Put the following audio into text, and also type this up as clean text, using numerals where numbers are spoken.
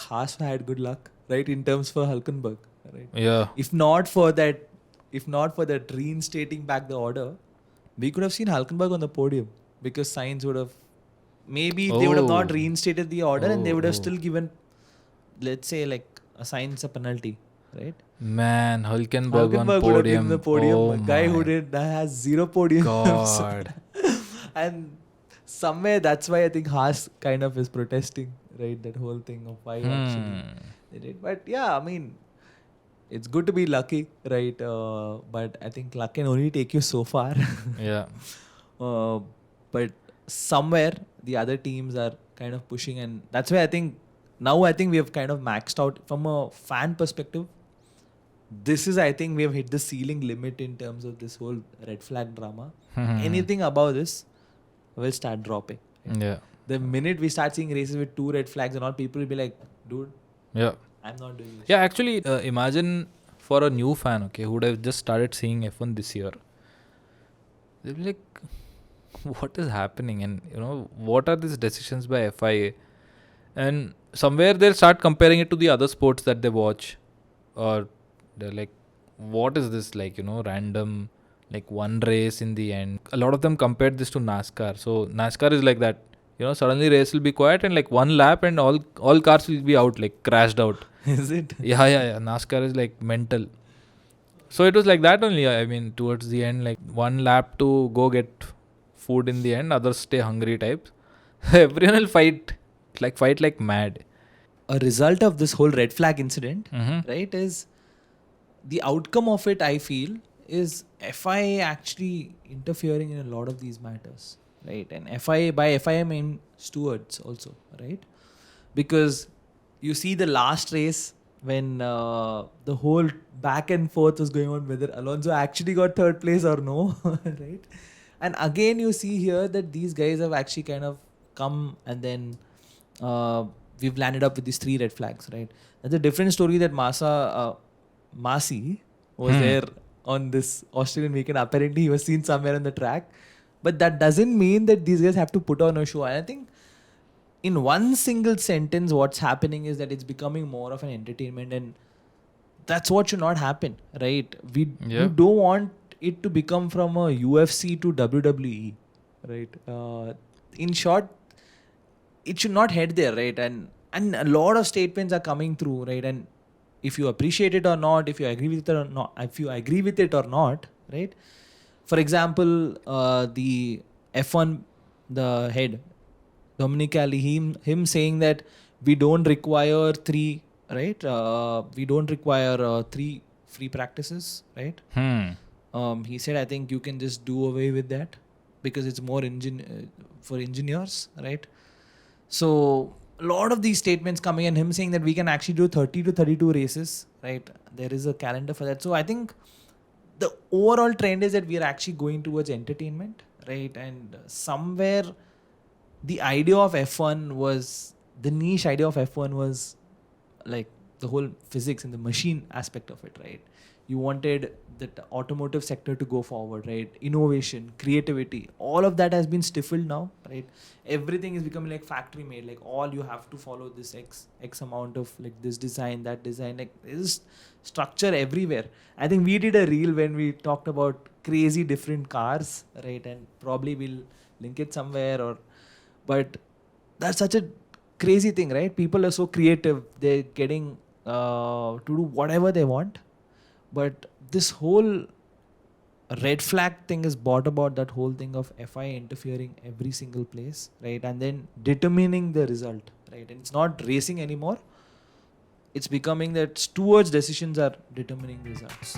Haas had good luck, right, in terms for Hulkenberg, right? Yeah. If not for that reinstating back the order, we could have seen Hulkenberg on the podium because Sainz would have they would have not reinstated the order and they would have still given, let's say, like a Sainz a penalty, right? Man, Hulkenberg on Hulkenberg would have given the podium. podium. A guy who has 0 podiums. God. And somewhere that's why I think Haas kind of is protesting, right? That whole thing of why actually they did. But yeah, I mean, it's good to be lucky, right? But I think luck can only take you so far. Yeah. But somewhere the other teams are kind of pushing, and that's why I think we have kind of maxed out from a fan perspective. I think we have hit the ceiling limit in terms of this whole red flag drama. Anything above this will start dropping. Yeah. The minute we start seeing races with 2 red flags and all, people will be like, dude, Yeah. I'm not doing this. Yeah, actually, imagine for a new fan, okay, who would have just started seeing F1 this year. They'll be like, what is happening? And, what are these decisions by FIA? And somewhere they'll start comparing it to the other sports that they watch. Or they're like, what is this, like, random, like one race in the end. A lot of them compared this to NASCAR. So NASCAR is like that. Suddenly race will be quiet and like one lap and all cars will be out, like crashed out. Is it? Yeah. NASCAR is like mental. So it was like that only. I mean, towards the end, like one lap to go get food in the end, others stay hungry types. Everyone will fight like mad. A result of this whole red flag incident, Mm-hmm. right, is the outcome of it, I feel, is FIA actually interfering in a lot of these matters, right? And by FIA I mean stewards also, right? Because you see the last race when the whole back and forth was going on whether Alonso actually got 3rd place or no, right? And again you see here that these guys have actually kind of come and then we've landed up with these 3 red flags, right? That's a different story that Masi was there on this Australian weekend. Apparently he was seen somewhere on the track. But that doesn't mean that these guys have to put on a show. And I think in one single sentence, what's happening is that it's becoming more of an entertainment, and that's what should not happen, right? We don't want it to become from a UFC to WWE, right? In short, it should not head there, right? And a lot of statements are coming through, right? And if you appreciate it or not, if you agree with it or not, right? For example, the F1, the head, Dominic Ali, him saying that we don't require 3, right? We don't require 3 free practices, right? He said, I think you can just do away with that because it's more for engineers, right? So a lot of these statements coming and him saying that we can actually do 30 to 32 races, right? There is a calendar for that. So I think the overall trend is that we are actually going towards entertainment, right? And somewhere the idea of F1 was, the niche idea of F1 was like the whole physics and the machine aspect of it, right? You wanted the automotive sector to go forward, right? Innovation, creativity, all of that has been stifled now, right? Everything is becoming like factory made, like all you have to follow this X amount of like this design, that design, like there's structure everywhere. I think we did a reel when we talked about crazy different cars, right? And probably we'll link it somewhere but that's such a crazy thing, right? People are so creative. They're getting to do whatever they want. But this whole red flag thing is brought about that whole thing of FIA interfering every single place, right? And then determining the result, right? And it's not racing anymore. It's becoming that stewards' decisions are determining results.